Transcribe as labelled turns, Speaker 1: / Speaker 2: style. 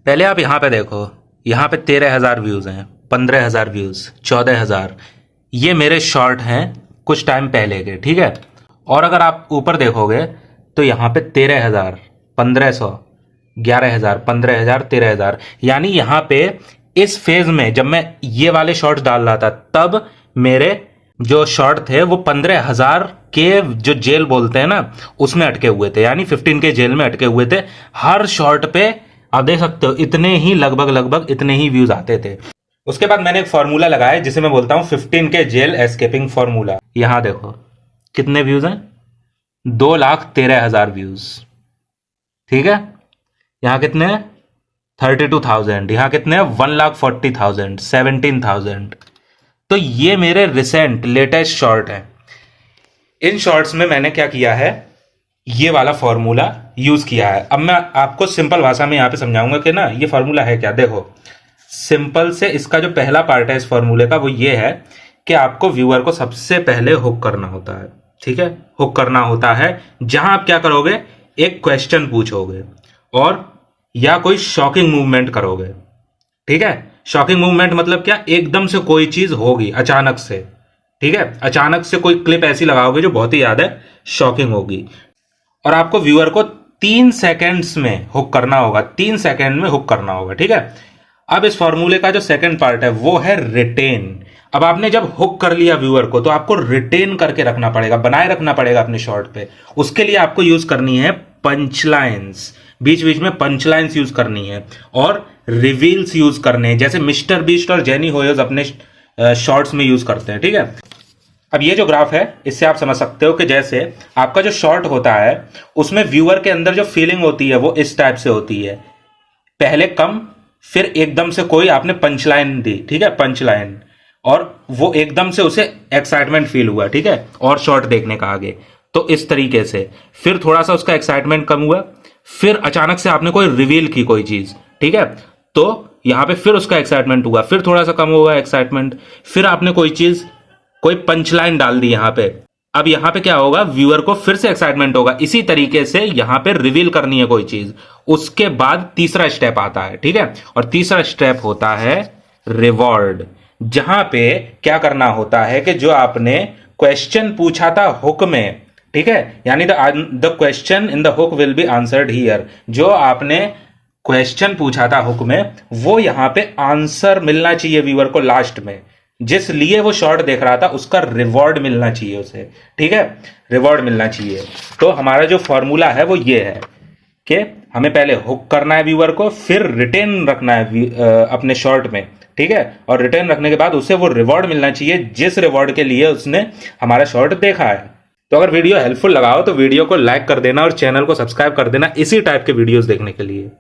Speaker 1: पहले आप यहाँ पे देखो, यहाँ पे 13,000 व्यूज़ हैं, 15,000 व्यूज़, 14,000। ये मेरे शॉर्ट हैं कुछ टाइम पहले के, ठीक है। और अगर आप ऊपर देखोगे तो यहाँ पे 13,000, 1,500, 11,000, 15,000, 13,000। यानी यहाँ पे इस फेज में जब मैं ये वाले शॉर्ट्स डाल रहा था तब मेरे जो शॉर्ट थे वो 15,000 के जो जेल बोलते हैं ना उसमें अटके हुए थे, यानी 15 के जेल में अटके हुए थे। हर शॉर्ट पे आप देख सकते हो इतने ही लगभग इतने ही व्यूज आते थे। उसके बाद मैंने एक फॉर्मूला लगाया जिसे मैं बोलता हूं 15 के जेल एस्केपिंग फॉर्मूला। यहां देखो कितने व्यूज हैं, 2,13,000 व्यूज, ठीक है। यहां कितने हैं, 32,000। यहां कितने हैं, 1,40,000, 17,000। तो ये मेरे रिसेंट लेटेस्ट शॉर्ट है। इन शॉर्ट्स में मैंने क्या किया है, ये वाला फॉर्मूला यूज किया है। अब मैं आपको सिंपल भाषा में यहां पे समझाऊंगा कि ना ये फॉर्मूला है क्या। देखो सिंपल से इसका जो पहला पार्ट है इस फॉर्मूले का वो ये है कि आपको व्यूअर को सबसे पहले हुक करना होता है, ठीक है। हुक करना होता है जहां आप क्या करोगे, एक क्वेश्चन पूछोगे और या कोई शॉकिंग मूवमेंट करोगे, ठीक है। शॉकिंग मूवमेंट मतलब क्या, एकदम से कोई चीज होगी अचानक से, ठीक है। अचानक से कोई क्लिप ऐसी लगाओगे जो बहुत ही ज्यादा शॉकिंग होगी और आपको व्यूअर को 3 सेकेंड्स में हुक करना होगा, 3 सेकेंड में हुक करना होगा, ठीक है। अब इस फॉर्मूले का जो सेकंड पार्ट है वो है रिटेन। अब आपने जब हुक कर लिया व्यूअर को तो आपको रिटेन करके रखना पड़ेगा, बनाए रखना पड़ेगा अपने शॉर्ट पे। उसके लिए आपको यूज करनी है पंच लाइन्स, बीच बीच में पंच लाइन्स यूज करनी है और रिवील्स यूज करने हैं, जैसे मिस्टर बीस्ट और जेनी होयस अपने शॉर्ट्स में यूज करते हैं, ठीक है। अब ये जो ग्राफ है इससे आप समझ सकते हो कि जैसे आपका जो शॉर्ट होता है उसमें व्यूअर के अंदर जो फीलिंग होती है वो इस टाइप से होती है, पहले कम फिर एकदम से कोई आपने पंच लाइन दी, ठीक है, पंच लाइन, और वो एकदम से उसे एक्साइटमेंट फील हुआ, ठीक है, और शॉर्ट देखने का आगे। तो इस तरीके से फिर थोड़ा सा उसका एक्साइटमेंट कम हुआ, फिर अचानक से आपने कोई रिवील की कोई चीज, ठीक है, तो यहां पे फिर उसका एक्साइटमेंट हुआ, फिर थोड़ा सा कम हुआ एक्साइटमेंट, फिर आपने कोई चीज कोई पंच लाइन डाल दी यहां पे। अब यहां पे क्या होगा, व्यूअर को फिर से एक्साइटमेंट होगा। इसी तरीके से यहां पे रिवील करनी है कोई चीज, उसके बाद तीसरा स्टेप आता है, ठीक है। और तीसरा स्टेप होता है रिवॉर्ड, जहां पे क्या करना होता है कि जो आपने क्वेश्चन पूछा था हुक में, ठीक है, यानी the question in the hook will be answered here. जो आपने क्वेश्चन पूछा था हुक में वो यहां पे आंसर मिलना चाहिए व्यूअर को लास्ट में, जिस लिए वो शॉर्ट देख रहा था उसका रिवॉर्ड मिलना चाहिए उसे, ठीक है, रिवॉर्ड मिलना चाहिए। तो हमारा जो फॉर्मूला है वो ये है कि हमें पहले हुक करना है व्यूअर को, फिर रिटेन रखना है अपने शॉर्ट में, ठीक है, और रिटेन रखने के बाद उसे वो रिवॉर्ड मिलना चाहिए जिस रिवॉर्ड के लिए उसने हमारा शॉर्ट देखा है। तो अगर वीडियो हेल्पफुल लगा हो तो वीडियो को लाइक कर देना और चैनल को सब्सक्राइब कर देना इसी टाइप के वीडियोस देखने के लिए।